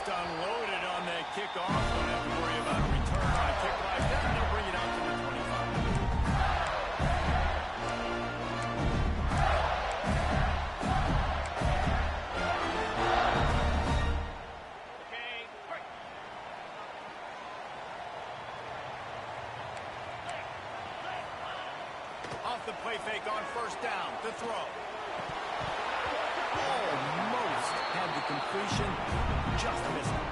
just unloaded on that kickoff. Don't have to worry about a return on a kick like that. They'll bring it out to the 25. Off the play fake on first down. The throw. Almost had the completion. Just missed it.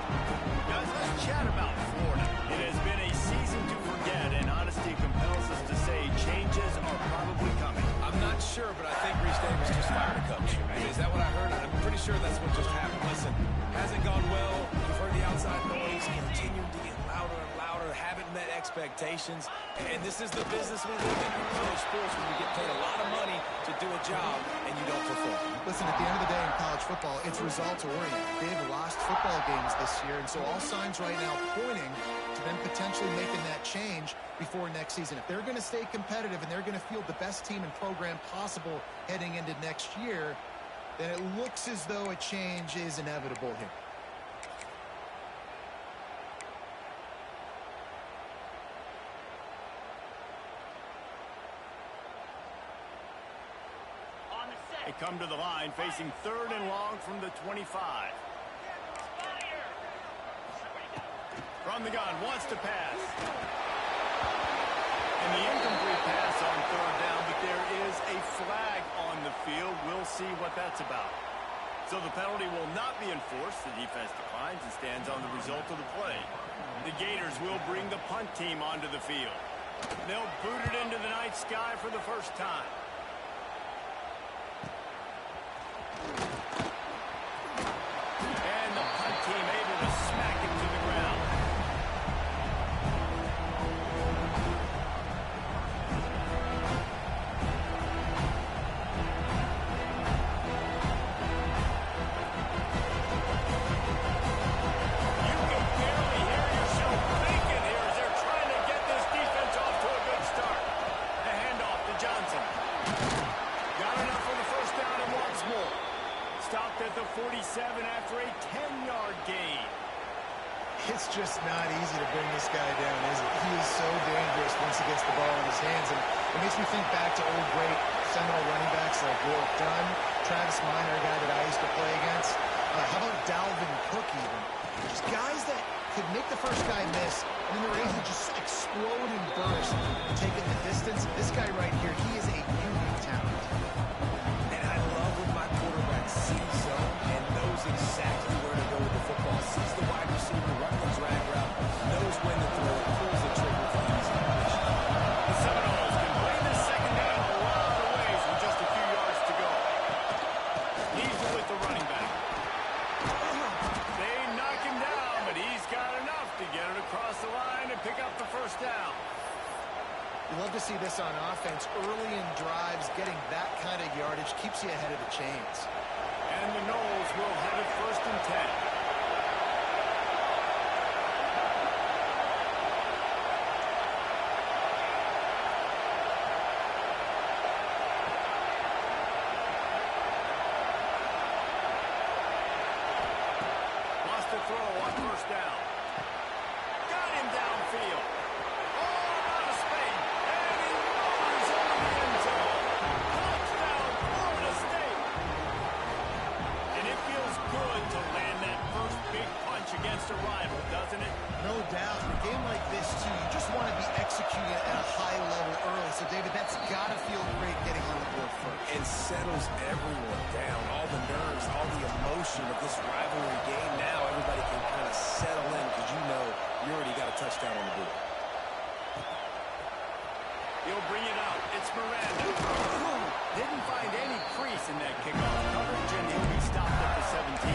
Guys, let's chat about Florida. It has been a season to forget, and honesty compels us to say changes are probably coming. I'm not sure, but I think Reese Davis just fired a coach. Is that what I heard? I'm pretty sure that's what just happened. Listen, hasn't gone well. You've heard the outside noise. Continuing to get louder and louder. Haven't met expectations. And this is the business we live in college sports, where we get paid a lot of money to do a job, and you don't perform. Listen, at the end of the day in college football, it's results-oriented. They've lost football games this year, and so all signs right now pointing to them potentially making that change before next season. If they're going to stay competitive and they're going to field the best team and program possible heading into next year, then it looks as though a change is inevitable here. They come to the line facing 3rd and long from the 25. From the gun, wants to pass. And the incomplete pass on 3rd down, but there is a flag on the field. We'll see what that's about. So the penalty will not be enforced. The defense declines and stands on the result of the play. The Gators will bring the punt team onto the field. They'll boot it into the night sky for the first time. And the punt team able to smack it to the ground. You can barely hear yourself thinking here as they're trying to get this defense off to a good start. The handoff to Johnson. Got enough for the first down and once more. Stopped at the 47 after a 10-yard gain. It's just not easy to bring this guy down, is it? He is so dangerous once he gets the ball in his hands. And it makes me think back to old great Seminole running backs like Warwick Dunn, Travis Minor, a guy that I used to play against. How about Dalvin Cook even? Just guys that could make the first guy miss, and then they're able to just explode and burst and take it the distance. This guy right here, he is a unique talent. And I love when my quarterback sees zone and knows exactly where to go with the football. Sees the wide receiver run the drag route, knows when to throw it, pulls the trigger for easy finish. The Seminoles can bring this second down a lot of ways with just a few yards to go. Leaves it with the running back. They knock him down, but he's got enough to get it across the line and pick up the first down. You love to see this on offense. Early in drives, getting that kind of yardage keeps you ahead of the chains. And the Noles will have it 1st and 10. Lost the throw on first down. Got him downfield. Oh, out of space. And he runs over the end zone. Touchdown, Florida State. And it feels good to land that first big punch against a rival, doesn't it? No doubt. In a game like this, too, you just want to be executing at a high level early. So, David, that's got to feel great getting on the board first. It settles everyone down. All the nerves, all the emotion of this rivalry game. Now everybody can kind of settle in because you know you already got a touchdown on the board. He'll bring it out. It's Miranda. Didn't find any crease in that kickoff coverage, and he'll be stopped at the 17.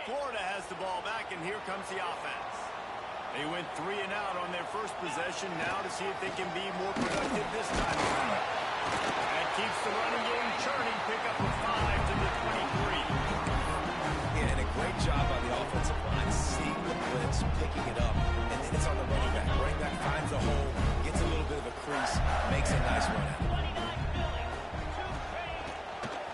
Florida has the ball back, and here comes the offense. They went 3 and out on their first possession. Now to see if they can be more productive this time around. That keeps the running game churning. Pick up a 5 to the 23. Yeah, and a great job by the offense makes a nice run at it.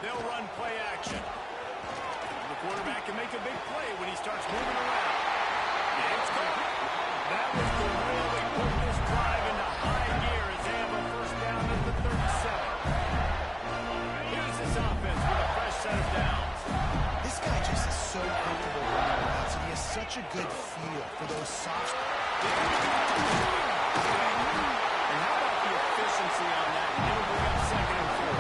They'll run play action. The quarterback can make a big play when he starts moving around. It's caught. That was the really put this drive into high gear as they have a first down at the 37. Here's this offense with a fresh set of downs. This guy just is so comfortable running routes, and he has such a good feel for those soft. And how about the efficiency on that? It'll bring up 2nd and 4.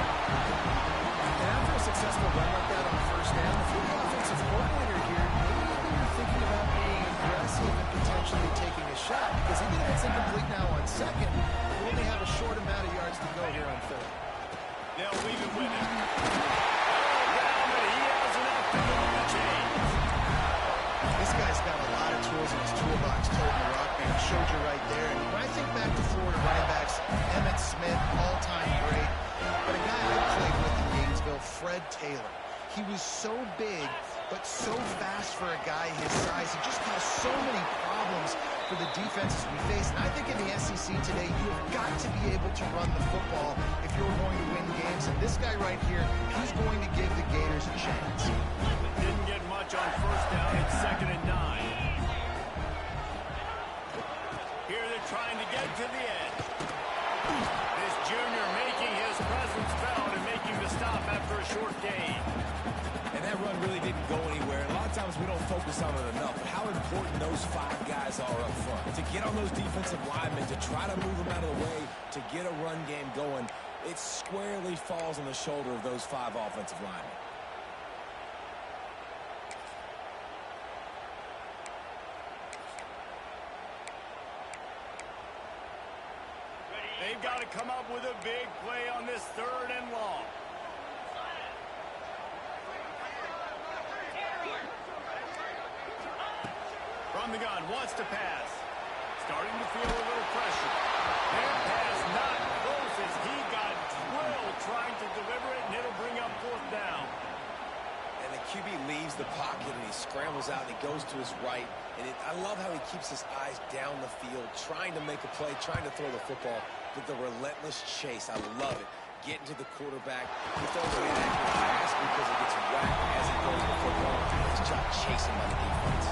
And after a successful run like that on first down, if you're the offensive coordinator here, maybe you're thinking about being aggressive and potentially taking a shot, because even if it's incomplete now on second, you only have a short amount of yards to go here on third. They'll leave it with him. Down, but he has enough to move the chains. This guy's got a lot of tools in his toolbox, toting the rock, man. He showed you right there. And when I think back to Florida running backs, Emmitt Smith, all-time great. But a guy I played with in Gainesville, Fred Taylor. He was so big, but so fast for a guy his size. He just caused so many problems for the defenses we face. And I think in the SEC today, you have got to be able to run the football if you're going to win games. And this guy right here, he's going to give the Gators a chance. Didn't get much on first down. It's 2nd and 9. Here they're trying to get to the edge. This junior making his presence felt and making the stop after a short gain. And that run really didn't go anywhere. A lot of times we don't focus on it enough, but how important those 5 guys are up front. To get on those defensive linemen, to try to move them out of the way, to get a run game going, it squarely falls on the shoulder of those 5 offensive linemen. They've got to come up with a big play on this 3rd and long. From the gun, wants to pass. Starting to feel a little pressure. Their pass not close as he got drilled trying to deliver it, and it'll bring up 4th down. And the QB leaves the pocket and he scrambles out and he goes to his right. And I love how he keeps his eyes down the field, trying to make a play, trying to throw the football, but the relentless chase. I love it. Getting to the quarterback. He throws an inaccurate pass because it gets whacked as he throws the football. Nice job chasing by the defense.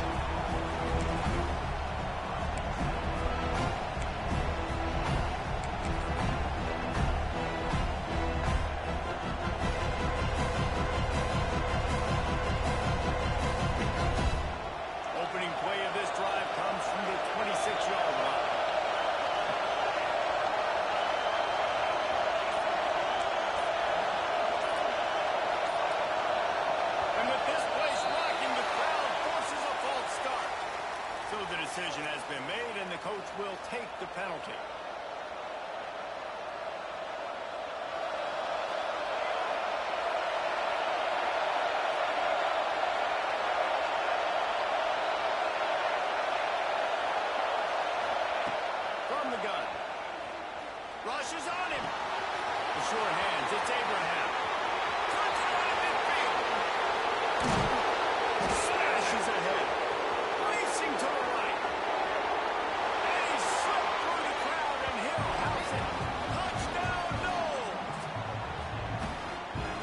Opening play of this drive comes from the 26-yard line. And with this place rocking, the crowd forces a false start. So the decision has been made, and the coach will take the penalty. From the gun. Rushes on him. The short hands. It's Abraham. Cuts it out of midfield. Smashes ahead. Racing to the right. And he slipped through the crowd, and Hill has it. Touchdown, Knowles.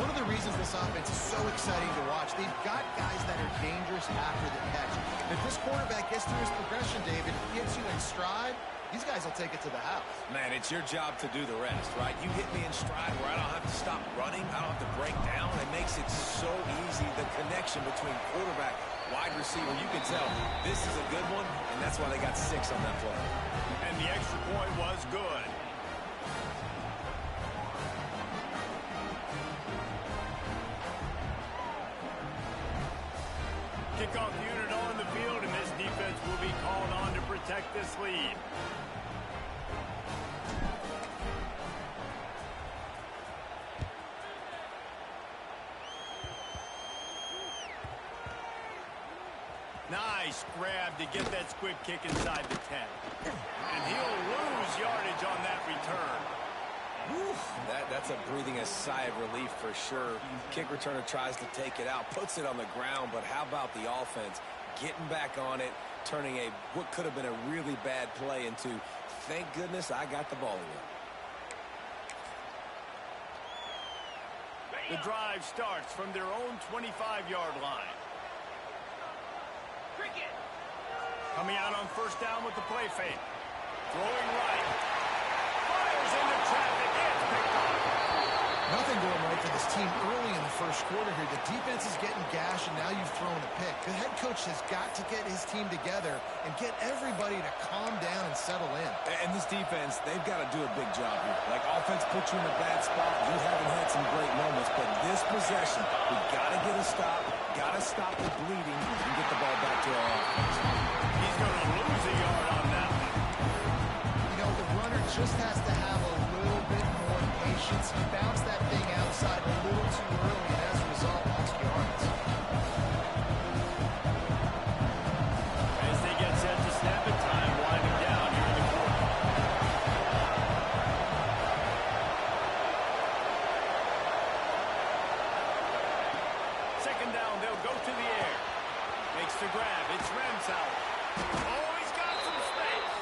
One of the reasons this offense is so exciting to watch, they've got guys that are dangerous after the catch. If this quarterback gets through his progression, David, gets you in stride, these guys will take it to the house. Man, it's your job to do the rest, right? You hit me in stride where I don't have to stop running. I don't have to break down. It makes it so easy, the connection between quarterback, wide receiver. You can tell this is a good one, and that's why they got 6 on that play. And the extra point was good. Kickoff unit on the field, and this defense will be called on to protect this lead. Nice grab to get that squib kick inside the 10. And he'll lose yardage on that return. Whew, that's a breathing a sigh of relief for sure. Kick returner tries to take it out, puts it on the ground, but how about the offense getting back on it, turning what could have been a really bad play into, thank goodness I got the ball again. The drive starts from their own 25-yard line. Coming out on first down with the play fake. Throwing right. Fires into traffic. It's picked off. Nothing going right for this team early in the first quarter here. The defense is getting gashed, and now you've thrown a pick. The head coach has got to get his team together and get everybody to calm down and settle in. And this defense, they've got to do a big job here. Like, offense puts you in a bad spot. You haven't had some great moments, but this possession, we got to get a stop, got to stop the bleeding, and get the ball back to our offense. He's going to lose a yard on that one. You know, the runner just has to have a little bit more patience. He bounced that thing outside a little too early, and as a result, lost yards. As they get set to snap it, time winding down here in the quarter. Second down, they'll go to the air. Makes the grab. It's Ramsauer. Oh, he's got some space.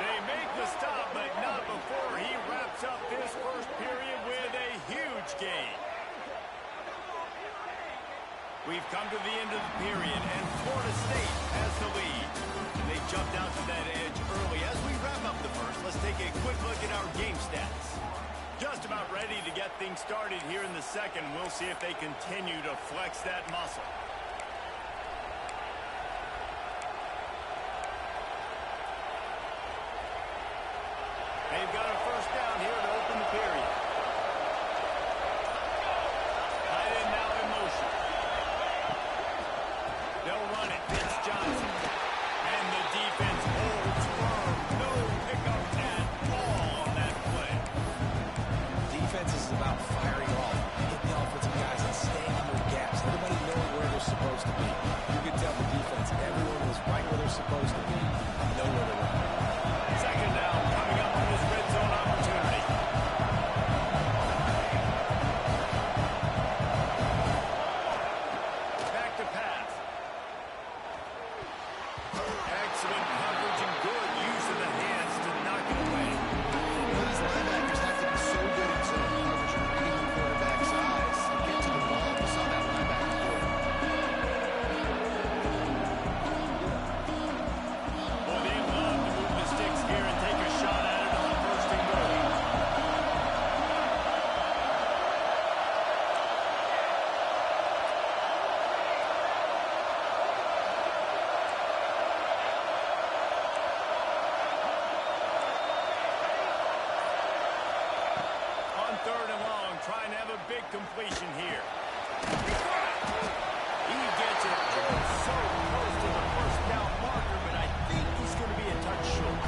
They make the stop, but not before he wraps up this first period with a huge gain. We've come to the end of the period, and Florida State has the lead. They jumped out to that edge early. As we wrap up the first, let's take a quick look at our game stats. Just about ready to get things started here in the second. We'll see if they continue to flex that muscle. They've got a first down here to open the period. Tight end now in motion. They'll run it. It's Johnson. And the defense holds firm. No pickup at all on that play. Defense is about firing off, hitting the offensive guys and staying in their gaps. Everybody knowing where they're supposed to be. You can tell the defense, everyone was right where they're supposed to be, nowhere to run. Second down coming up on this red zone opportunity. Back to pass. Excellent coverage and good use of the hands to knock it away. Well, these linebackers have to be so good in zone coverage and reading the quarterback's eyes and get to the ball. You saw that linebacker do it. Well, they love to move the sticks here and take a shot at it on first and goal. On third and long, trying to have a big completion here. He gets it oh so close to the first down marker, but I think he's going to be a touch short.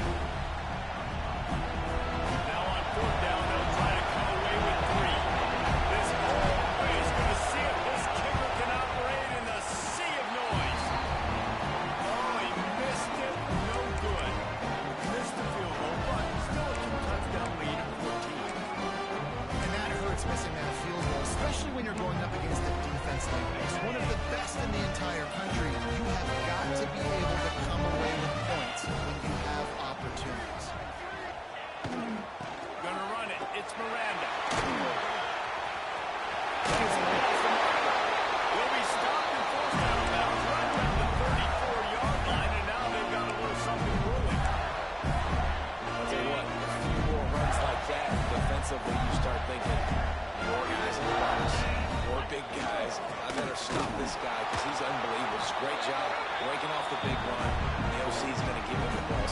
Now on fourth down, they'll try to come away with 3. This whole play is going to see if this kicker can operate in the sea of noise. Oh, he missed it. No good. Missed the field goal, but still a 2-touchdown lead of 14. And that hurts missing that field goal, especially when you're going up against a defense like this. One of the best in the entire country. You have got to be able to come away with points when you have opportunities. Gonna run it. It's Miranda. Will be stopped and forced out of bounds right around the 34-yard line, and now they've got a little something brewing. I'll tell you what, a few more runs like that, defensively, you start thinking, more guys in the box, more big guys. I better stop this guy because he's unbelievable. It's a great job breaking off the big run. The OC's going to give him the ball.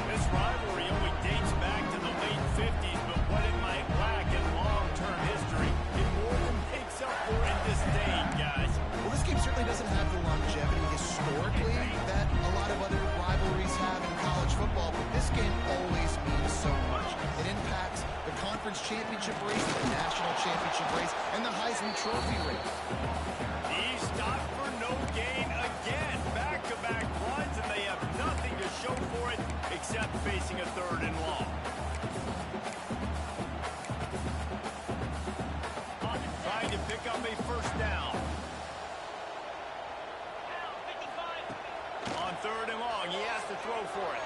This rivalry only dates back to the late 50s, but what it might lack in long-term history, it more than makes up for in disdain, guys. Well, this game certainly doesn't have the longevity historically that a lot of other rivalries have in college football, but this game always means so much. It impacts the conference championship race, the national championship race, and the Heisman Trophy race. He stopped for no gain again. Back-to-back runs, and they have nothing to show for it except facing a third and long. Trying to pick up a first down. On third and long, he has to throw for it.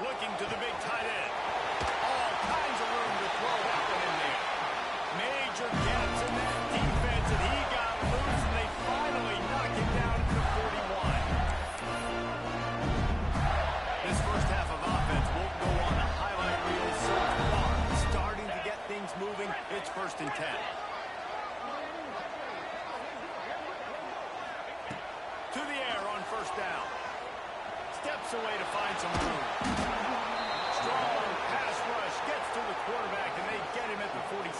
Looking to the big tight end. All kinds of room to throw that one in there. Major gaps in It's 1st and 10. To the air on 1st down. Steps away to find some room. Strong pass rush gets to the quarterback, and they get him at the 46.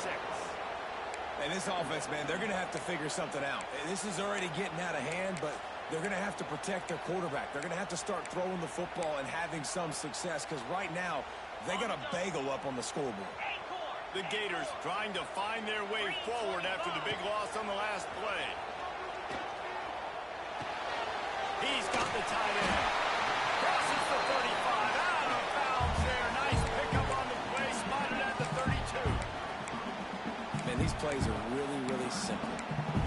And this offense, man, they're going to have to figure something out. This is already getting out of hand, but they're going to have to protect their quarterback. They're going to have to start throwing the football and having some success, because right now they got a bagel up on the scoreboard. The Gators trying to find their way forward after the big loss on the last play. He's got the tight end. Crosses the 35. Out of bounds there. Nice pickup on the play. Spotted at the 32. Man, these plays are really, really simple.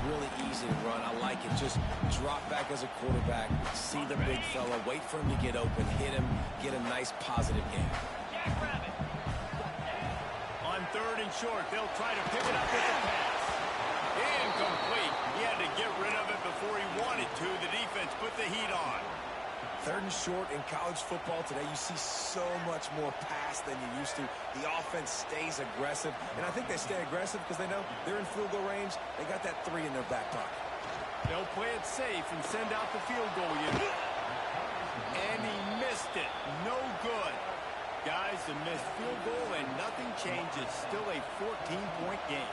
Really easy to run. I like it. Just drop back as a quarterback. See the big fella. Wait for him to get open. Hit him. Get a nice positive game. On 3rd and short, they'll try to pick it up with the pass. Incomplete. He had to get rid of it before he wanted to. The defense put the heat on. 3rd and short in college football today, you see so much more pass than you used to. The offense stays aggressive, and I think they stay aggressive because they know they're in field goal range. They got that 3 in their back pocket. They'll play it safe and send out the field goal unit. And he missed it. No good. Guys, a missed field goal and nothing changes. Still a 14-point game.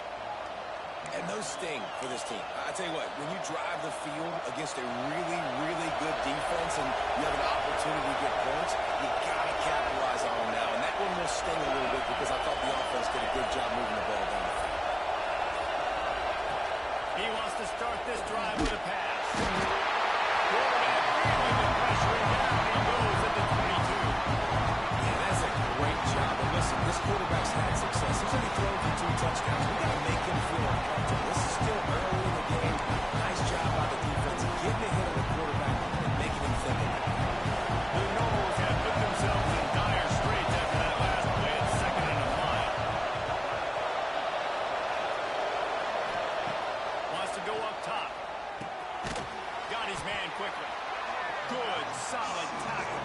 And those sting for this team. I tell you what, when you drive the field against a really, really good defense and you have an opportunity to get points, you got to capitalize on them now. And that one will sting a little bit because I thought the offense did a good job moving the ball down the field. He wants to start this drive with a pass. Quarterback feeling the pressure, and down he goes at the 22. Yeah, that's a great job. And listen, this quarterback's had success. He's only thrown for 2 touchdowns. We got to make him feel uncomfortable. This is still early in the game. Nice job by the defense getting ahead of the quarterback and making him think about it. The Noles have put themselves in dire straits after that last play at 2nd and a mile. Wants to go up top. Got his man quickly. Good, solid tackle.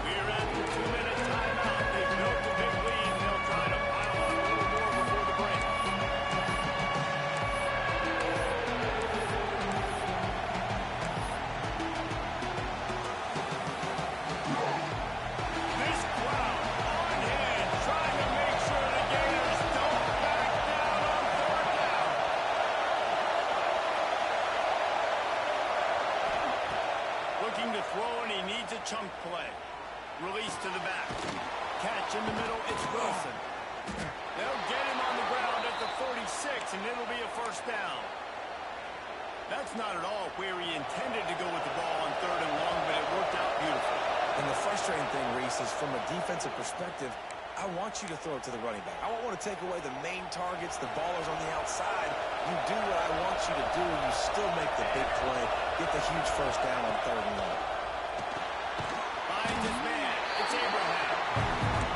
We're at the 2-minute timeout. They've built a big lead. They'll try to pile on a little more before the break. This crowd on hand, trying to make sure the Gators don't back down on 3rd down. Looking to throw, and he needs a chunk play. Release to the back. Catch in the middle, it's Wilson. They'll get him on the ground at the 46, and it'll be a 1st down. That's not at all where he intended to go with the ball on 3rd and long, but it worked out beautifully. And the frustrating thing, Reese, is from a defensive perspective, I want you to throw it to the running back. I want to take away the main targets, the ballers on the outside. You do what I want you to do, and you still make the big play, get the huge 1st down on 3rd and long. Finds his man. It's Abraham.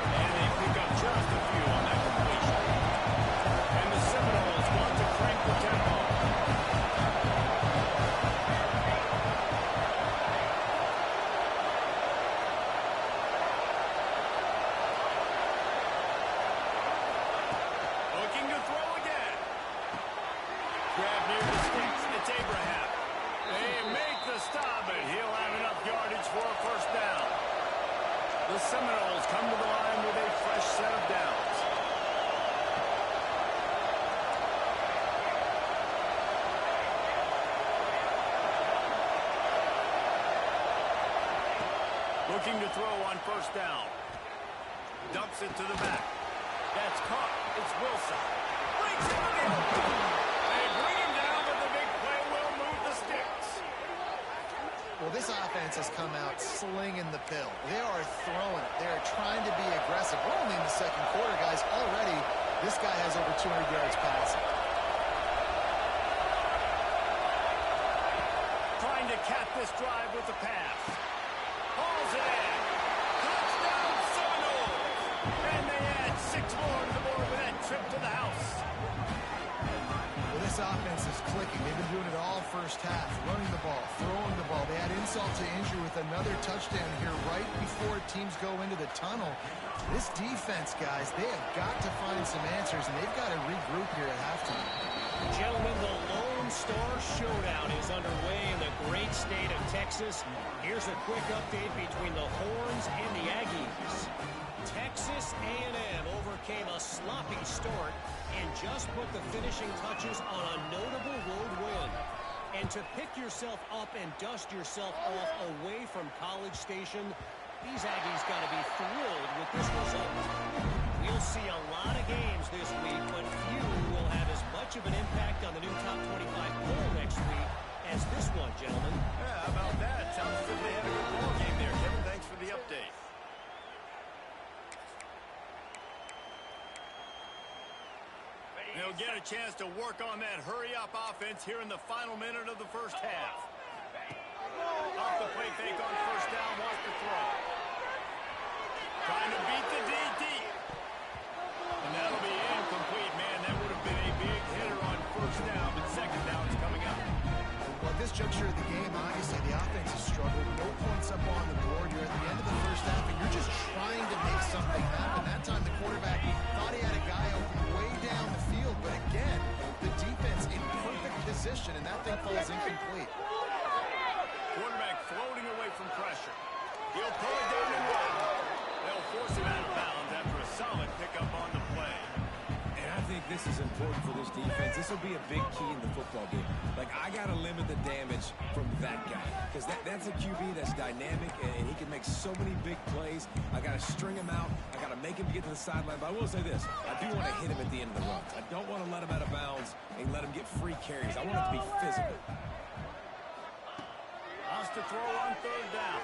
And they pick up just a few on that completion. And the Seminoles want to crank the tempo. Looking to throw again. Grab near the sticks. It's Abraham. They make the stop, but he'll have enough yardage for a 1st down. The Seminoles come to the line with a fresh set of downs. Looking to throw on 1st down. Dumps it to the back. That's caught. It's Wilson. Brings him in the open. They bring him down, but the big play will move the sticks. Well, this offense has come out slinging the pill. They are throwing it. They are trying to be aggressive. We're only in the 2nd quarter, guys. Already, this guy has over 200 yards passing. Trying to cap this drive with the pass. Hauls it in. Touchdown Seminoles. And they add 6 more to the board with that trip to the house. Well, this This offense is clicking. They've been doing it all first half, running the ball, throwing the ball. They had insult to injury with another touchdown here right before teams go into the tunnel. This defense, guys, they have got to find some answers, and they've got to regroup here at halftime. Gentlemen, the Lone Star Showdown is underway in the great state of Texas. Here's a quick update between the Horns and the Aggies. Texas A&M overcame a sloppy start and just put the finishing touches on a notable road win. And to pick yourself up and dust yourself off away from College Station, these Aggies got to be thrilled with this result. We'll see a lot of games this week, but few will have as much of an impact on the new top 25 poll next week as this one, gentlemen. Yeah, how about that? Sounds as if they had a good ball game there, Kevin. Thanks for the update. They'll get a chance to work on that hurry-up offense here in the final minute of the first half. Off the play fake on first down, wants to throw. Trying to beat the DT. And that'll be incomplete, man. That would have been a big hitter on first down, but second down's coming up. Well, at this juncture of the game, obviously the offense has struggled. No points up on the board. You're at the end of the first half, and you're just trying to make something happen. That time the quarterback thought he had a guy open way down the field, but again, the defense in perfect position, and that thing falls incomplete. Quarterback floating away from pressure. He'll pull it down and run. They'll force him out of bounds after a solid pickup on the play. And I think this is important for this defense. This will be a big key in the football game. Like, I got to limit the damage from that guy. Because that's a QB that's dynamic, and he can make so many big plays. I got to string him out. I got to make him get to the sideline. But I will say this. I do want to hit him at the end of the run. I don't want to let him out of bounds and let him get free carries. I want it to be physical. Wants to throw on third down.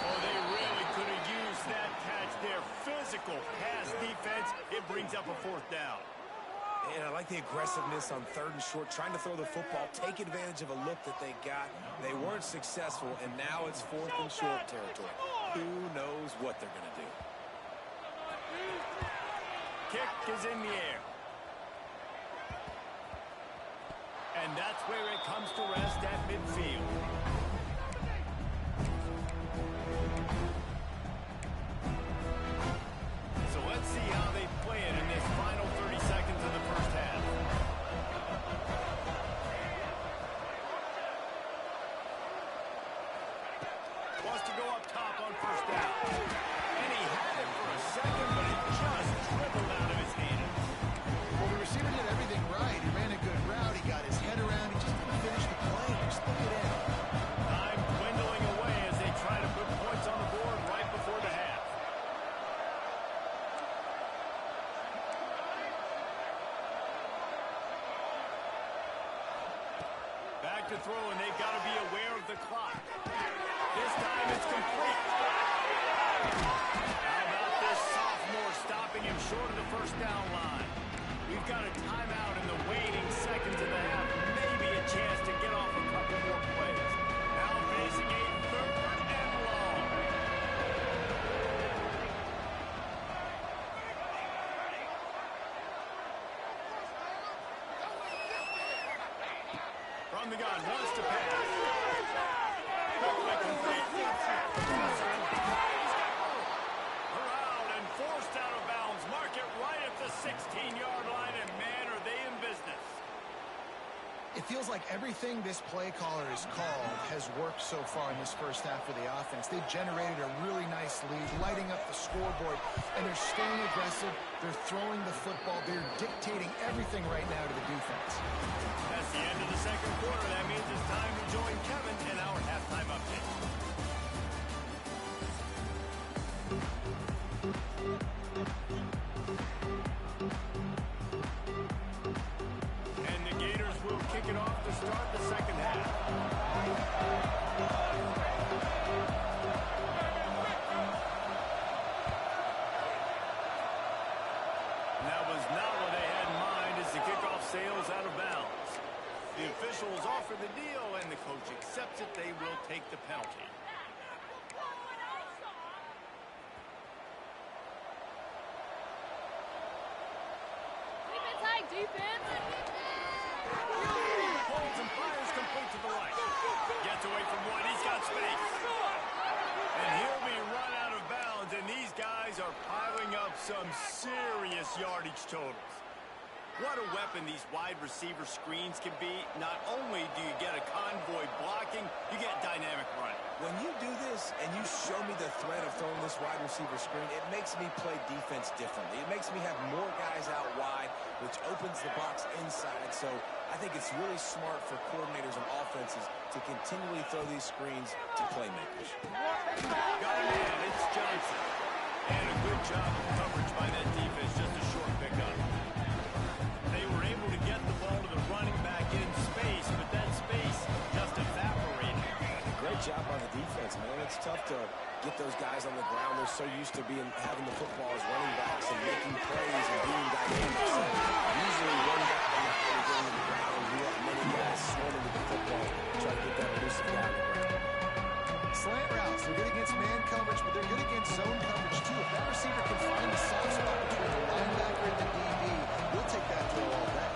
Oh, they really could have used that catch there. Physical pass defense. It brings up a fourth down. And I like the aggressiveness on third and short, trying to throw the football, take advantage of a look that they got. They weren't successful, and now it's fourth and short territory. Who knows what they're going to do? Kick is in the air. And that's where it comes to rest at midfield. So let's see how they play it in this final 30 seconds of the first half. Wants to go up top on first down. And he had it for a second, but it just dribbled out of his hands. Well, the receiver did everything right. He ran a good route. He got his head around. He just didn't finish the play. Just look at him. Time dwindling away as they try to put points on the board right before the half. Back to throw, and they've got to be aware of the clock. This time it's complete. How about this sophomore stopping him short of the first down line? We've got a timeout in the waning seconds of the half. Maybe a chance to get off a couple more plays. Now facing a third and long. From the gun, wants to pass. Quickly complete. Around and forced out of bounds. Mark it right at the 16-yard line, and man, are they in business. It feels like everything this play caller has called has worked so far in this first half for the offense. They've generated a really nice lead, lighting up the scoreboard, and they're staying aggressive. They're throwing the football. They're dictating everything right now to the defense. That's the end of the second quarter. That means it's time to join Kevin in our halftime update. And the Gators will kick it off to start the second half. And that was not what they had in mind as the kickoff sails out of bounds. The officials offer the deal, and the coach accepts it. They will take the penalty. Holds and fires complete to the right. Gets away from one. He's got space. And he'll be run out of bounds, and these guys are piling up some serious yardage totals. What a weapon these wide receiver screens can be. Not only do you get a convoy blocking, you get dynamic running. When you do this and you show me the threat of throwing this wide receiver screen, it makes me play defense differently. It makes me have more guys out wide, which opens the box inside. So I think it's really smart for coordinators and offenses to continually throw these screens to playmakers. Got a man, it's Johnson. And a good job of coverage by that defense, just a short pickup. They were able to get the ball to the running back in space, but that space just evaporated. Great job by the defense, man. It's tough to get those guys on the ground. They're so used to having the football as running backs and making plays and being dynamic. So usually one guy is going to the ground and you have many guys swarming with the football to try to get that elusive guy on the ground. Slant routes, they're good against man coverage, but they're good against zone coverage too. If that receiver can find the soft spot between the linebacker and the DB, we'll take that throw all day.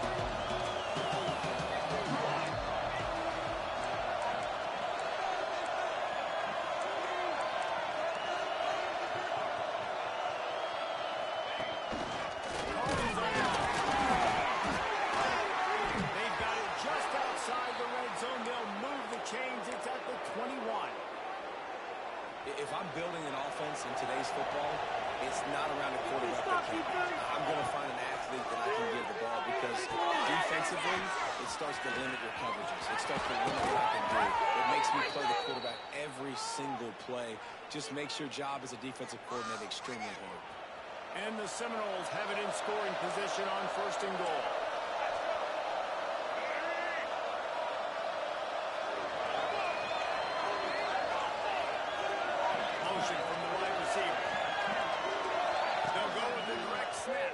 They've got it just outside the red zone. They'll move the chains. It's at the 21. If I'm building an offense in today's football, it's not around a quarterback that I'm going to find an athlete that I can give the ball because defensively, it starts to limit your coverages. It starts to limit what I can do. It makes me play the quarterback every single play. Just makes your job as a defensive coordinator extremely hard. And the Seminoles have it in scoring position on 1st and goal. Motion from the wide receiver. They'll go with the direct snap.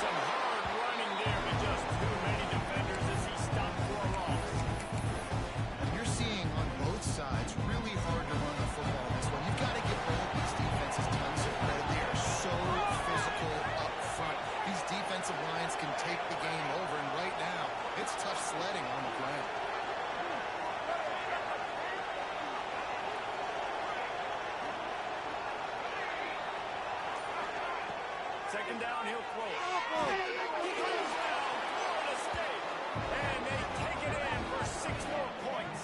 Some hard running there, but just too many defenders as he stopped for a loss. You're seeing on both sides really hard to run the football in this one. You've got to give both these defenses tons of credit. They are so physical up front. These defensive lines can take the game over, and right now, it's tough sledding on the ground. Second down, he'll throw it. He goes down, Florida State. And they take it in for 6 more points.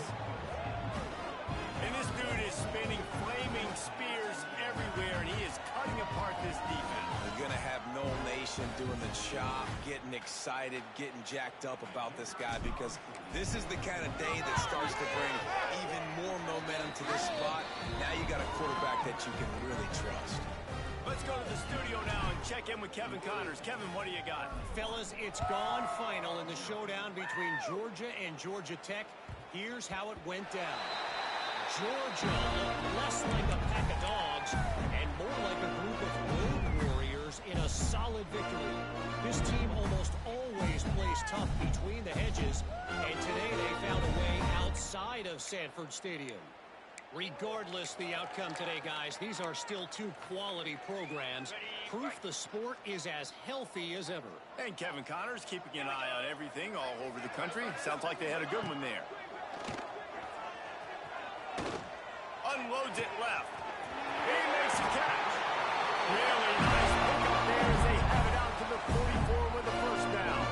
And this dude is spinning flaming spears everywhere, and he is cutting apart this defense. You're going to have Noel Nation doing the chop, getting excited, getting jacked up about this guy because this is the kind of day that starts to bring even more momentum to this spot. Now you got a quarterback that you can really trust. Let's go to the studio now and check in with Kevin Connors. Kevin, what do you got? Fellas, it's gone final in the showdown between Georgia and Georgia Tech. Here's how it went down. Georgia looked less like a pack of dogs and more like a group of road warriors in a solid victory. This team almost always plays tough between the hedges, and today they found a way outside of Sanford Stadium. Regardless the outcome today, guys, these are still 2 quality programs. Proof the sport is as healthy as ever. And Kevin Connors keeping an eye on everything all over the country. Sounds like they had a good one there. Unloads it left. He makes a catch. Really nice pickup there as they have it out to the 44 with a first down.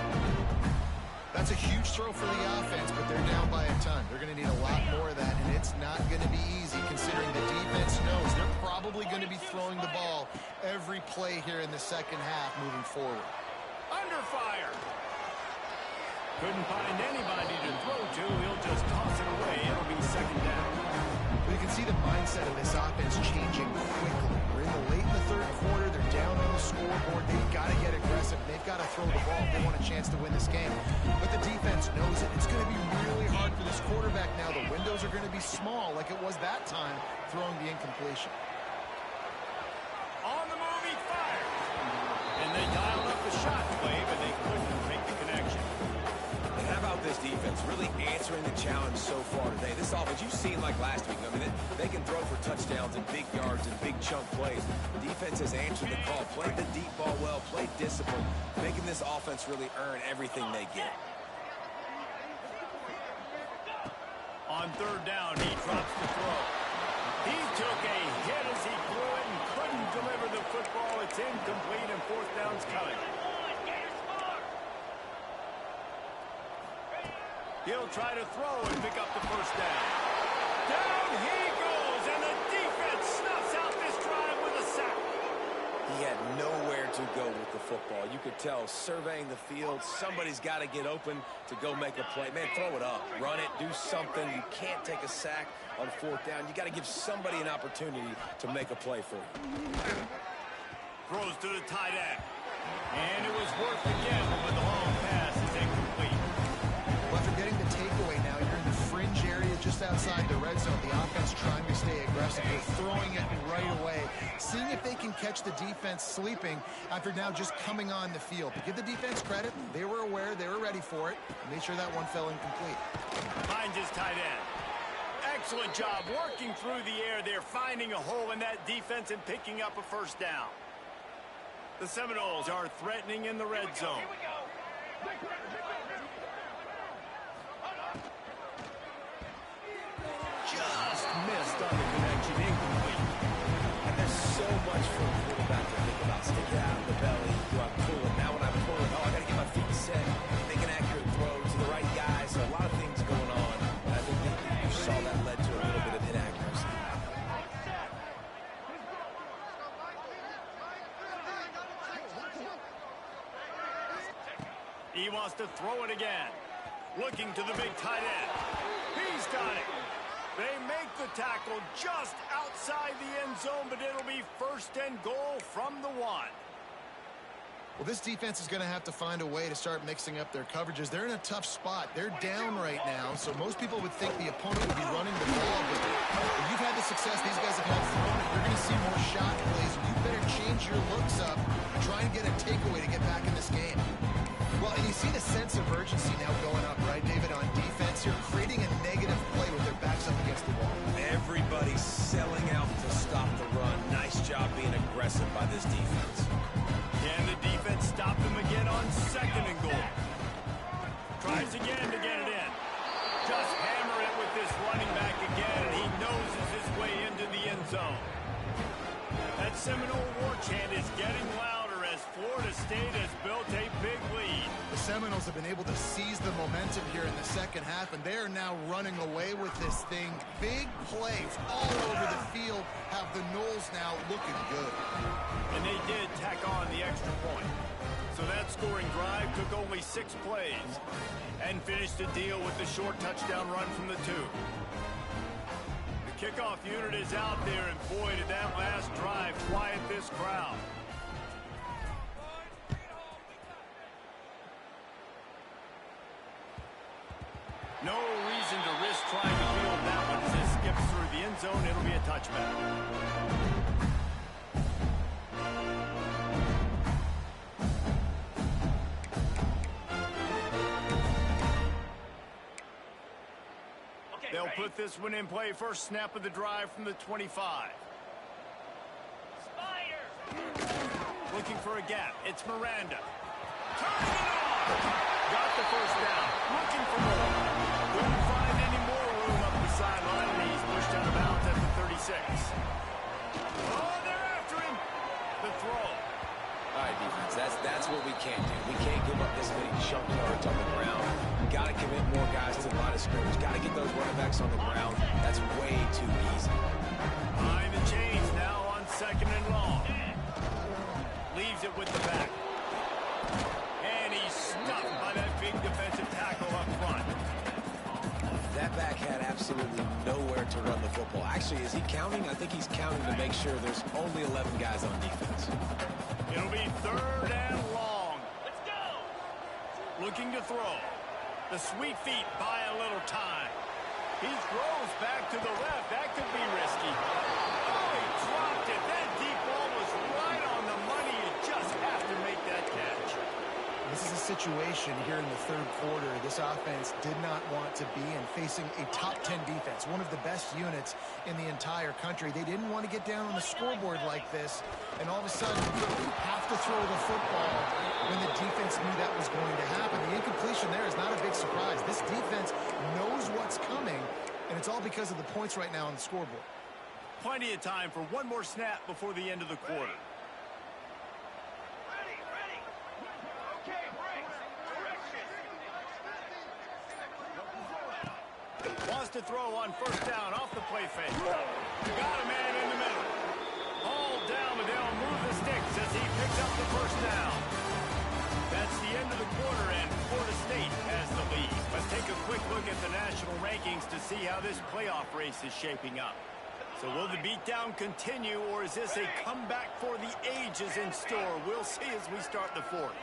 That's a huge throw for the offense, but they're down by a ton. They're going to need a lot more of that, and it's not going to be easy considering the defense knows they're probably going to be throwing the ball every play here in the second half moving forward. Under fire. Couldn't find anybody to throw to. He'll just toss it away. It'll be second down. But you can see the mindset of this offense changing quickly. We're in the late in the third quarter. They're down on the scoreboard. They've got to get aggressive. They've got to throw the ball if they want a chance to win this game. But the defense knows it. It's going to be really hard for this quarterback now. The windows are going to be small like it was that time throwing the incompletion. On the move, he fires. And they dialed up the shot play, but they couldn't make the connection. And how about this defense? defense really answering the challenge so far today. This offense, you've seen like last week. I mean, they can throw for touchdowns and big yards and big chunk plays. The defense has answered the call, played the deep ball well, played discipline, making this offense really earn everything they get. On third down, he drops the throw. He took a hit as he threw it and couldn't deliver the football. It's incomplete and fourth down's coming. He'll try to throw and pick up the first down. Down he goes, and the defense snuffs out this drive with a sack. He had nowhere to go with the football. You could tell, surveying the field, somebody's got to get open to go make a play. Man, throw it up, run it, do something. You can't take a sack on fourth down. You got to give somebody an opportunity to make a play for you. Throws to the tight end. And it was worth the gamble, but the long pass is incomplete. Well, after getting the takeaway now, you're in the fringe area just outside the red zone. The offense trying to stay aggressive. They're throwing it right away, seeing if they can catch the defense sleeping after now just coming on the field. But give the defense credit. They were aware. They were ready for it. Made sure that one fell incomplete. Finds his tight end. Excellent job working through the air there, finding a hole in that defense and picking up a first down. The Seminoles are threatening in the red zone. Just missed on the connection, incomplete. And there's so much for a quarterback to think about. Stick it out of the belly. Do I pull it? Now when I pull it, I got to get my feet set. Make an accurate throw to the right guy. So a lot of things going on. And I think that you saw that led to a little bit of inaccuracy. He wants to throw it again. Looking to the big tight end. He's got it. They make the tackle just outside the end zone, but it'll be first and goal from the 1. Well, this defense is going to have to find a way to start mixing up their coverages. They're in a tough spot. They're down right now, so most people would think the opponent would be running the ball. But if you've had the success these guys have had throwing it, you're going to see more shot plays. You better change your looks up and try and get a takeaway to get back in this game. Well, and you see the sense of urgency now going up, right, David, on defense. You're creating a negative play with their backs up against the wall. Everybody's selling out to stop the run. Nice job being aggressive by this defense. Can the defense stop them again on second and goal? Tries again to get it in. Just hammer it with this running back again, and he noses his way into the end zone. That Seminole war chant is getting louder as Florida State has built a big lead. The Seminoles have been able to seize the momentum here in the second half, and they are now running away with this thing. Big plays all over the field have the Noles now looking good. And they did tack on the extra point. So that scoring drive took only 6 plays and finished the deal with the short touchdown run from the 2. The kickoff unit is out there, and boy, did that last drive quiet this crowd. No reason to risk trying to field that one as it skips through the end zone. It'll be a touchback. They'll put this one in play. First snap of the drive from the 25. Looking for a gap. It's Miranda. Turning it on. Got the first down. Looking for more. Couldn't find any more room up the sideline, and he's pushed out of bounds at the 36. Oh, they're after him. The throw. All right, defense, that's what we can't do. We can't give up this many chunk yards on the ground. We got to commit more guys to the line of scrimmage. Got to get those running backs on the ground. That's way too easy. Behind the chains now on second and long. Leaves it with the back. And he's stuffed by that big defensive tackle up front. That back had absolutely nowhere to run the football. Actually, is he counting? I think he's counting to make sure there's only 11 guys on defense. It'll be third and long. Let's go. Looking to throw. The sweet feet buy a little time. He throws back to the left. That could be risky. Oh, he dropped it. That deep ball was right on the money. You just have to make that catch. The This is a situation here in the third quarter this offense did not want to be in, facing a top 10 defense, one of the best units in the entire country. They didn't want to get down on the scoreboard like this, and all of a sudden have to throw the football when the defense knew that was going to happen. The incompletion there is not a big surprise. This defense knows what's coming, and it's all because of the points right now on the scoreboard. Plenty of time for one more snap before the end of the quarter. Wants to throw on first down off the play fake. Got a man in the middle. Hauled down, but they'll move the sticks as he picks up the first down. That's the end of the quarter, and Florida State has the lead. Let's take a quick look at the national rankings to see how this playoff race is shaping up. So will the beatdown continue, or is this a comeback for the ages in store? We'll see as we start the fourth.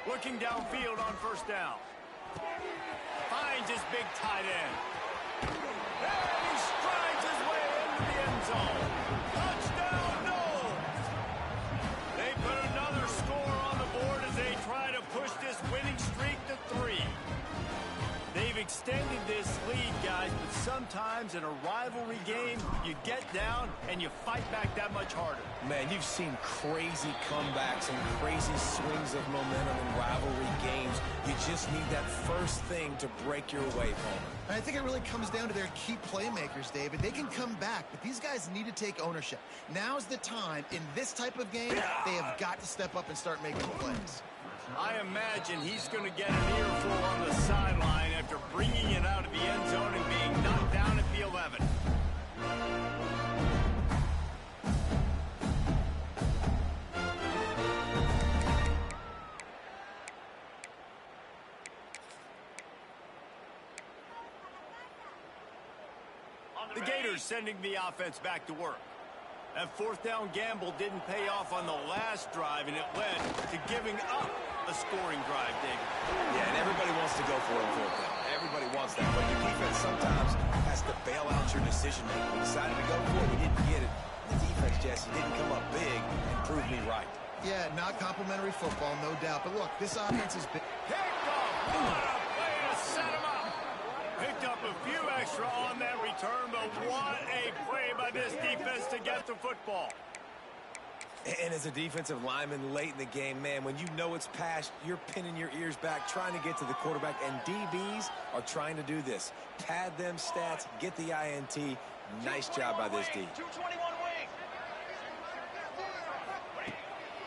Looking downfield on first down. Finds his big tight end. And he strides his way into the end zone. Touchdown, no! They put another score on the board as they try to push this winning streak to 3. They've extended this lead, guys, but sometimes in a rivalry game, you get down and you fight back that much harder. Man, you've seen crazy comebacks and crazy swings of momentum in rivalry games. You just need that first thing to break your way, Palmer. And I think it really comes down to their key playmakers, David. They can come back, but these guys need to take ownership. Now's the time. In this type of game, they have got to step up and start making plays. I imagine he's going to get an earful on the sideline after bringing it out of the end zone and being knocked down at the 11. The Gators sending the offense back to work. That fourth down gamble didn't pay off on the last drive, and it led to giving up a scoring drive, David. Yeah, and everybody wants to go for it on fourth down. Everybody wants that, but your defense sometimes has to bail out your decision-making. We decided to go for it. We didn't get it. The defense, Jesse, didn't come up big and prove me right. Yeah, not complimentary football, no doubt. But look, this offense has been... Picked off. What a play to set him up. Picked up a few extra on that return, but what a play by this defense to get the football. And as a defensive lineman late in the game, man, when you know it's past, you're pinning your ears back, trying to get to the quarterback, and DBs are trying to do this. Pad them stats, get the INT. Nice job by this D. 221 wing.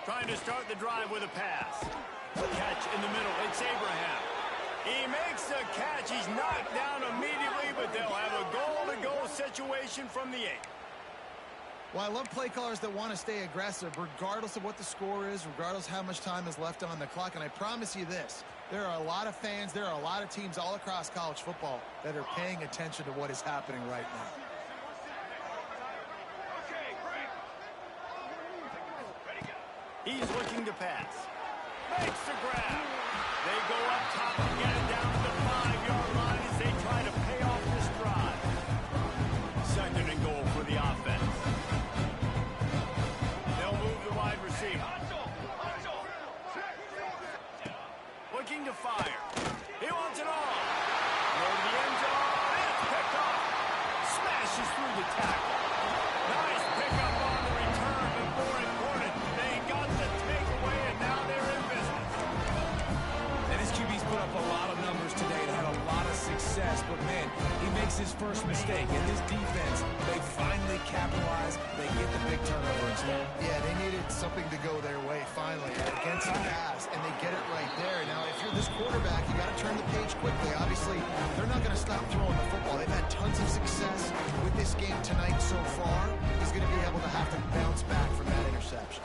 Trying to start the drive with a pass. Catch in the middle. It's Abraham. He makes the catch. He's knocked down immediately, but they'll have a goal-to-goal situation from the 8. Well, I love play callers that want to stay aggressive, regardless of what the score is, regardless how much time is left on the clock. And I promise you this, there are a lot of fans, there are a lot of teams all across college football that are paying attention to what is happening right now. He's looking to pass. Makes the grab. They go up top and get it down to the 5-yard line as they try to pay off this drive. Second and goal for the offense. They'll move the wide receiver. Looking to fire. He wants it all. Go to the end zone. It's picked off. Smashes through the tackle. Nice pickup on the return, but more important, they got the takeaway, and now they're in business. And his QB's put up a lot of numbers today and had a lot of success, but man, he makes his first mistake. And this defense, they finally capitalize. They get the big turnover instead. Yeah, they needed something to go their way finally against the pass, and they get it right there. Now, if you're this quarterback, you got to turn the page quickly. Obviously, they're not going to stop throwing the football. They've had tons of success with this game tonight so far. He's going to be able to have to bounce back from that interception.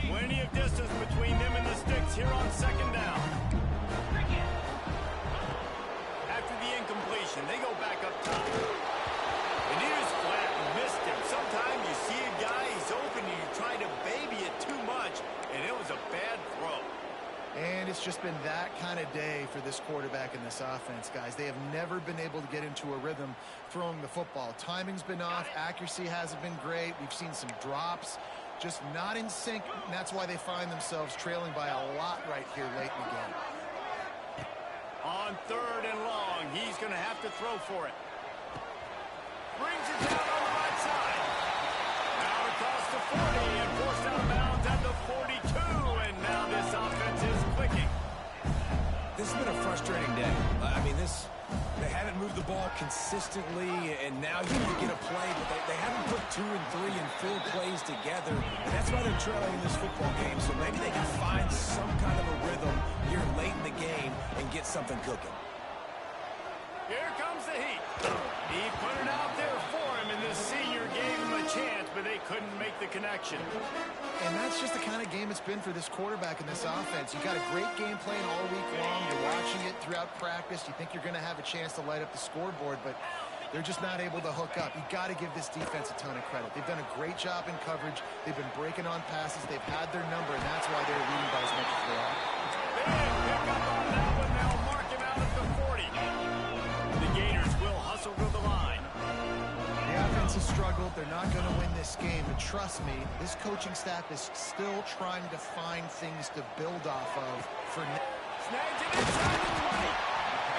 Plenty of distance between them and the sticks here on second down. After the incompletion, they go back up top. And he was flat and missed him. Sometimes you see a guy, he's open, and you try to baby it too much, and it was a bad throw. And it's just been that kind of day for this quarterback in this offense, guys. They have never been able to get into a rhythm throwing the football. Timing's been off. Accuracy hasn't been great. We've seen some drops. Just not in sync, and that's why they find themselves trailing by a lot right here late in the game. On 3rd and long, he's going to have to throw for it. Brings it down on the right side. Now across the 40 and forced out of bounds at the 42, and now this offense is clicking. This has been a frustrating day. I mean, they haven't moved the ball consistently, and now you need to get a play, but they haven't put 2 and 3 and 4 plays together, and that's why they're trailing in this football game. So maybe they can find some kind of a rhythm here late in the game and get something cooking. Here comes the heat. He put it out there for him, and the senior gave him a chance, but they couldn't make the connection. And that's just the kind of game it's been for this quarterback in this offense. You got a great game plan all week long. You're watching it throughout practice. You think you're going to have a chance to light up the scoreboard, but they're just not able to hook up. You got to give this defense a ton of credit. They've done a great job in coverage. They've been breaking on passes. They've had their number, and that's why they're leading by as much as they are. Big pick up on that one. They'll mark him out at the 40. The Gators will hustle to the line. The offense has struggled. They're not going to win this game, but trust me, this coaching staff is still trying to find things to build off of for Snags it inside the 20.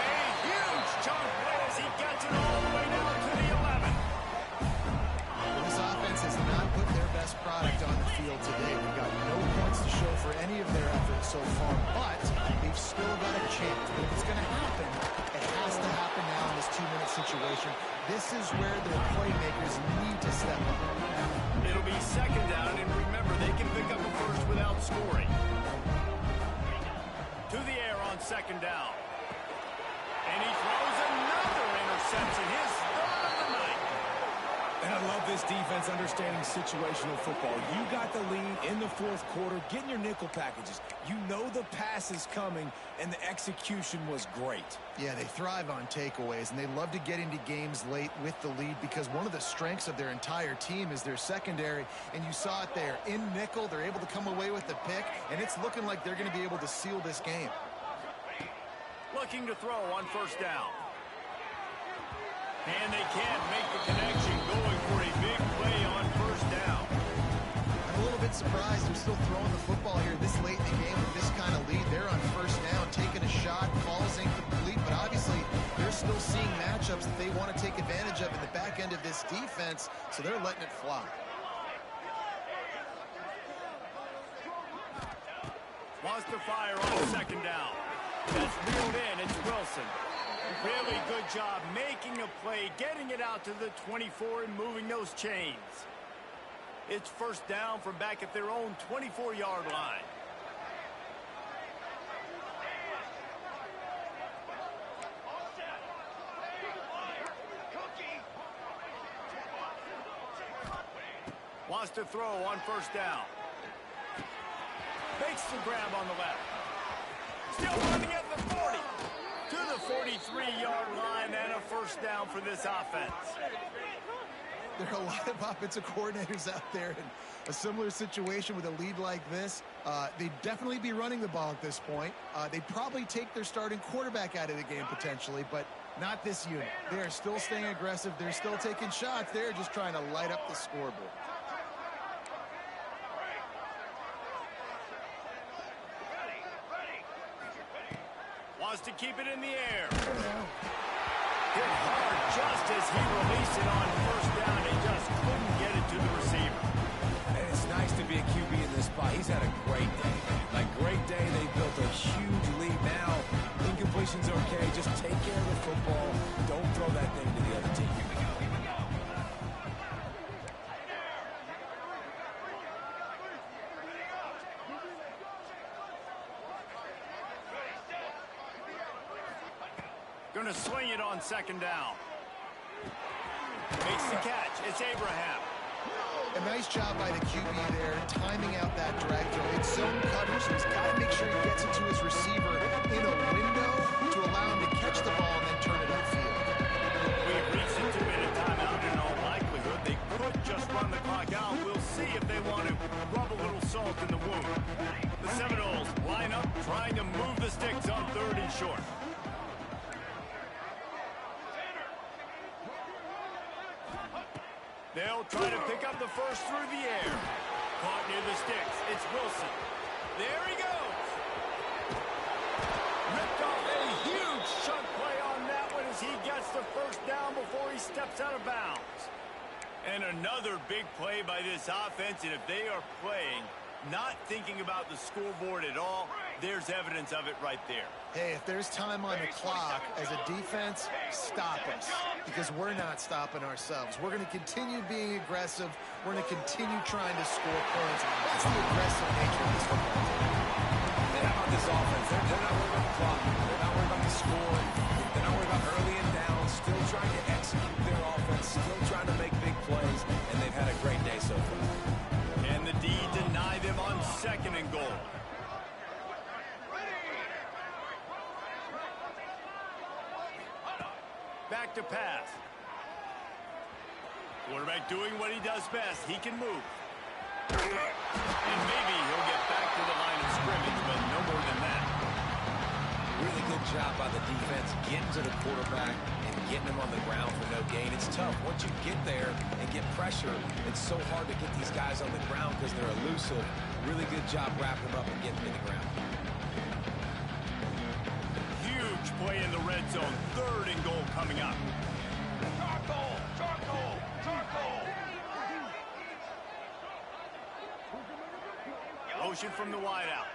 A huge chunk play as he gets it all the way down to the 11. This offense has not put their best product on the field today. We've got no points to show for any of their efforts so far, but they've still got a chance. But if it's going to happen, it has to happen now in this 2-minute situation. This is where their playmakers need to step up. It'll be 2nd down, and remember, they can pick up a first without scoring. To the air on 2nd down. And he throws another interception, his 3rd of the night. And I love this defense understanding situational football. You got the lead in the 4th quarter, getting your nickel packages. You know the pass is coming, and the execution was great. Yeah, they thrive on takeaways, and they love to get into games late with the lead because one of the strengths of their entire team is their secondary, and you saw it there. In nickel, they're able to come away with the pick, and it's looking like they're going to be able to seal this game. Looking to throw on 1st down. And they can't make the connection, going for a big play on 1st down. I'm a little bit surprised they're still throwing the football here this late in the game with this kind of lead. They're on 1st down, taking a shot, calls incomplete, but obviously they're still seeing matchups that they want to take advantage of in the back end of this defense, so they're letting it fly. Wants to fire on 2nd down. That's reeled in. It's Wilson. Really good job making a play, getting it out to the 24 and moving those chains. It's 1st down from back at their own 24-yard line. Wants to throw on 1st down. Makes the grab on the left. Still running at the 40. To the 43-yard line and a 1st down for this offense. There are a lot of offensive coordinators out there in a similar situation with a lead like this. They'd definitely be running the ball at this point. They'd probably take their starting quarterback out of the game potentially, but not this unit. They are still staying aggressive. They're still taking shots. They're just trying to light up the scoreboard. Wants to keep it in the air. Hit hard just as he released it on 1st down. He just couldn't get it to the receiver. And it's nice to be a QB in this spot. He's had a great day. Like, great day. They built a huge lead now. Incompletion's okay. Just take care of the football. Don't throw that thing to the other team. Going to swing it on 2nd down. Makes the catch. It's Abraham. A nice job by the QB there, timing out that drag throw. It's zone coverage, so he's got to make sure he gets it to his receiver in a window to allow him to catch the ball and then turn it upfield. We've reached a 2-minute timeout. In all likelihood, they could just run the clock out. We'll see if they want to rub a little salt in the wound. The Seminoles line up, trying to move the sticks on 3rd and short. They'll try to pick up the first through the air. Caught near the sticks. It's Wilson. There he goes. Ripped off a huge chunk play on that one as he gets the first down before he steps out of bounds. And another big play by this offense, and if they are playing, not thinking about the scoreboard at all, there's evidence of it right there. Hey, if there's time on the clock, as a defense, stop us. Because we're not stopping ourselves. We're going to continue being aggressive. We're going to continue trying to score points. That's the aggressive nature of this football team. And how about this offense? They're not worried about the clock. They're not worried about the score. They're not worried about early and down. Still trying to execute their offense. Still trying to make big plays. And they've had a great day so far. And the D deny them on 2nd and goal. Back to pass. Quarterback doing what he does best. He can move. And maybe he'll get back to the line of scrimmage, but no more than that. Really good job by the defense getting to the quarterback and getting him on the ground for no gain. It's tough. Once you get there and get pressure, it's so hard to get these guys on the ground because they're elusive. Really good job wrapping them up and getting them to the ground. Huge play in the red zone. 3rd and goal coming up. Charcoal! Charcoal! Charcoal! Motion from the wideout.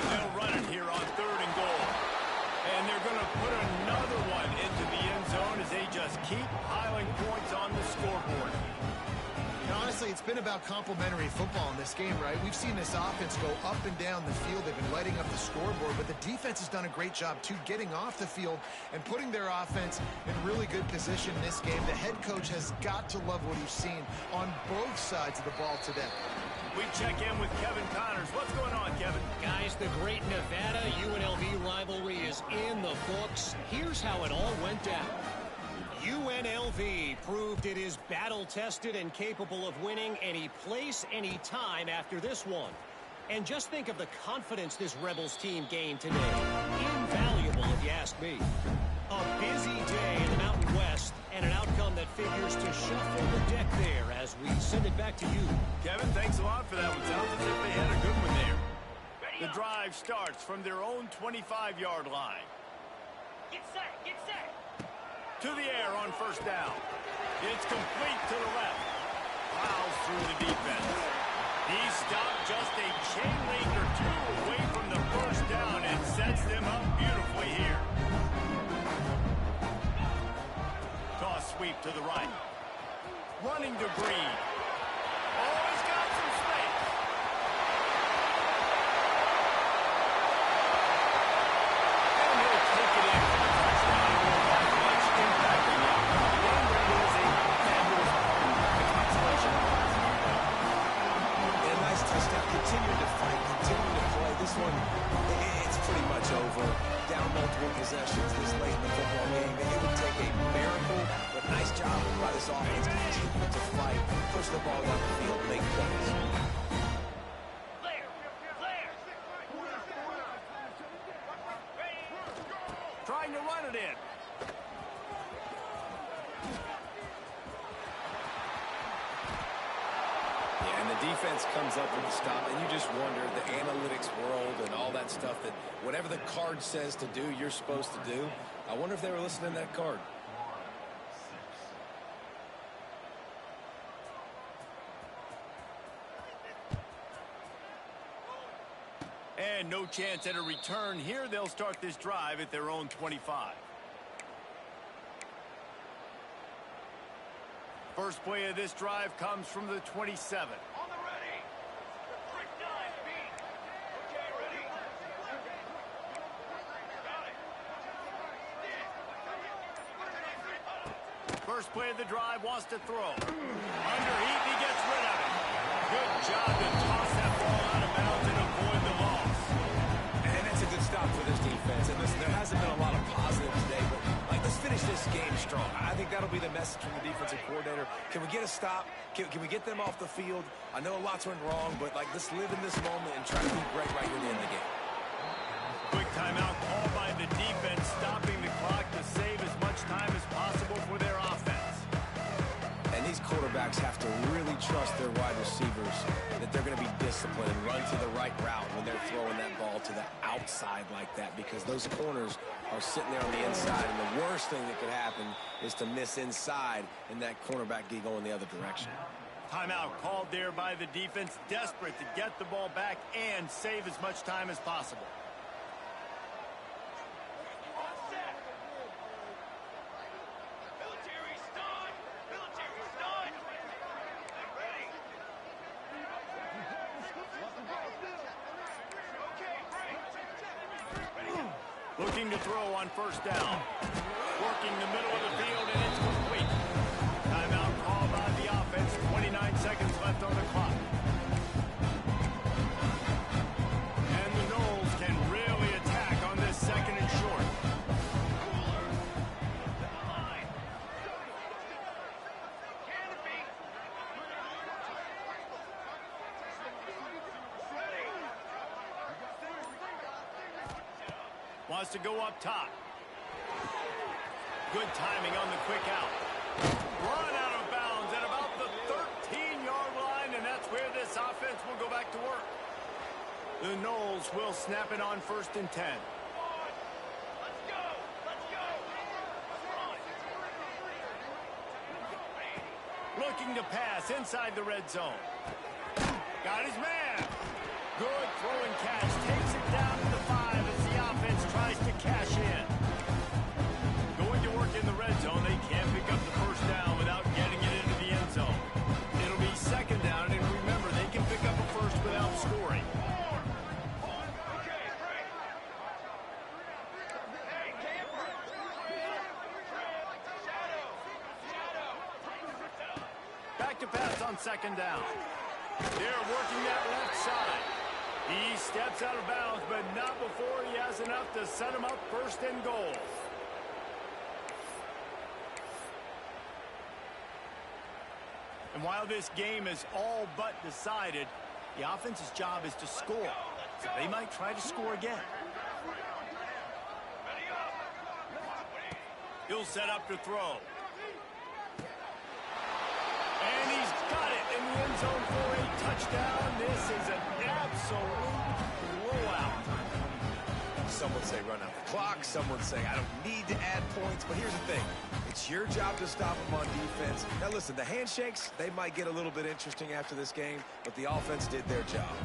They'll run it here on 3rd and goal. And they're going to put another one into the end zone as they just keep piling points on the scoreboard. And honestly, it's been about complementary football in this game, right? We've seen this offense go up and down the field. They've been lighting up the scoreboard, but the defense has done a great job, too, getting off the field and putting their offense in really good position in this game. The head coach has got to love what he's seen on both sides of the ball today. We check in with Kevin Connors. What's going on, Kevin? Guys, the great Nevada-UNLV rivalry is in the books. Here's how it all went down. UNLV proved it is battle-tested and capable of winning any place, any time after this one. And just think of the confidence this Rebels team gained today. Invaluable, if you ask me. A busy day in the Mountain West, and an outcome that figures to shuffle the deck there as we send it back to you. Kevin, thanks a lot for that one. Sounds as if they had a good one there. The drive starts from their own 25-yard line. Get set! Get set! To the air on 1st down. It's complete to the left. Plows through the defense. He stopped just a chain link or two away from the 1st down and sets them up beautifully here. Toss sweep to the right. Running to Green. Oh, he's got some space. And he'll take it in for the touchdown. Much impact on the outcome. The game really is a fabulous part of the consolation prize. And a nice touchdown. Continuing to fight, continuing to play. This one, it's pretty much over. Down multiple possessions this late in the football game. It would take a miracle, but nice job by this offense. Continue to fight, push the ball down the field, make plays. Trying to run it in. Yeah, and the defense comes up with a stop, and you just wonder, the analytics world and all that stuff, that whatever the card says to do, you're supposed to do. I wonder if they were listening to that card. And no chance at a return here. They'll start this drive at their own 25. First play of this drive comes from the 27. On the ready! Quick 9, beat! Okay, ready? Got it! First play of the drive, wants to throw. Underheat, he gets rid of it. Good job to toss that ball out of bounds and avoid the loss. And that's a good stop for this defense. And listen, there hasn't been a lot of positive today, but let's finish this game strong. I think that'll that'll be the message from the defensive coordinator. Can we get a stop? Can we get them off the field? I know lots went wrong, but like, let's live in this moment and try to be great right here at the end of the game. Quick timeout called by the defense, stopping the clock to save as much time as possible for their offense. And these quarterbacks have to really trust their wide receivers that they're going to be disciplined and run to the right route when they're throwing that ball to the outside like that, because those corners are sitting there on the inside, and the worst thing that could happen is to miss inside and that cornerback get going the other direction. Timeout called there by the defense, desperate to get the ball back and save as much time as possible. Looking to throw on first down. Working the middle of the field, and it's complete. Timeout called by the offense. 29 seconds left on the clock. And the Knowles can really attack on this second and short. Wants to go up top. Good timing on the quick out. Run out of bounds at about the 13-yard line, and that's where this offense will go back to work. The Knowles will snap it on first and 10. Let's go! Let's go! Looking to pass inside the red zone. Got his man. Good throw and catch. Takes it down to the 5 as the offense tries to cash in. Going to work in the red zone. They can't pick up the first down without getting it into the end zone. It'll be second down, and remember, they can pick up a first without scoring. Back to pass on second down. They're working that left side. He steps out of bounds, but not before he has enough to set him up first and goal. And while this game is all but decided, the offense's job is to score. So they might try to score again. He'll set up to throw. And he's got it in the end zone for a touchdown. This is an absolute blowout. Some would say run out the clock. Some would say I don't need to add points. But here's the thing. It's your job to stop them on defense. Now, listen, the handshakes, they might get a little bit interesting after this game, but the offense did their job.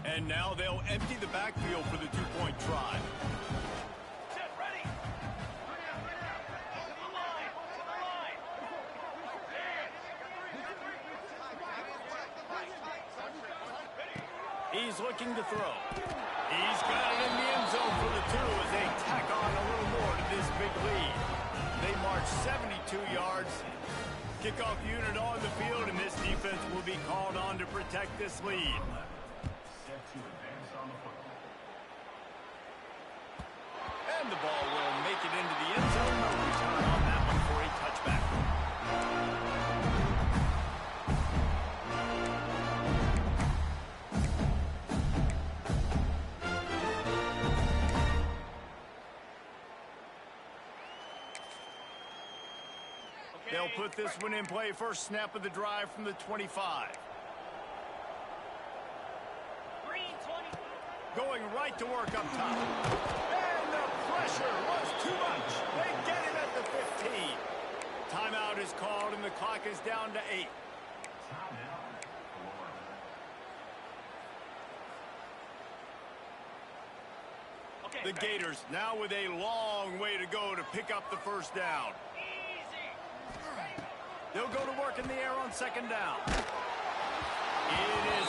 And now they'll empty the backfield for the two-point try. Set, ready! To the line! To the line! He's looking to throw. He's got it in the end zone for the 2 as they tack on a little more to this big lead. They march 72 yards. Kickoff unit on the field, and this defense will be called on to protect this lead. And the ball will make it into the end zone. No return on that one for a touchback. They'll put this one in play. First snap of the drive from the 25. Green 20. Going right to work up top. And the pressure was too much. They get him at the 15. Timeout is called, and the clock is down to 8. Okay, The Gators now with a long way to go to pick up the first down. easy. They'll go to work in the air on second down. It is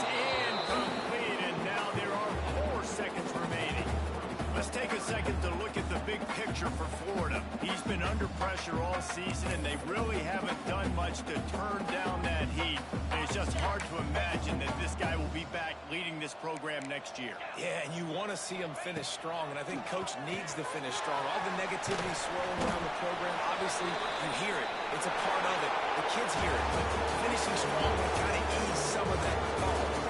incomplete, and now there are 4 seconds remaining. Let's take a second to look at the big picture departure for Florida. He's been under pressure all season, and they really haven't done much to turn down that heat. And it's just hard to imagine that this guy will be back leading this program next year. Yeah, and you want to see him finish strong, and I think Coach needs to finish strong. All the negativity swirling around the program, obviously, you hear it. It's a part of it. The kids hear it, but finishing strong will kind of ease some of that.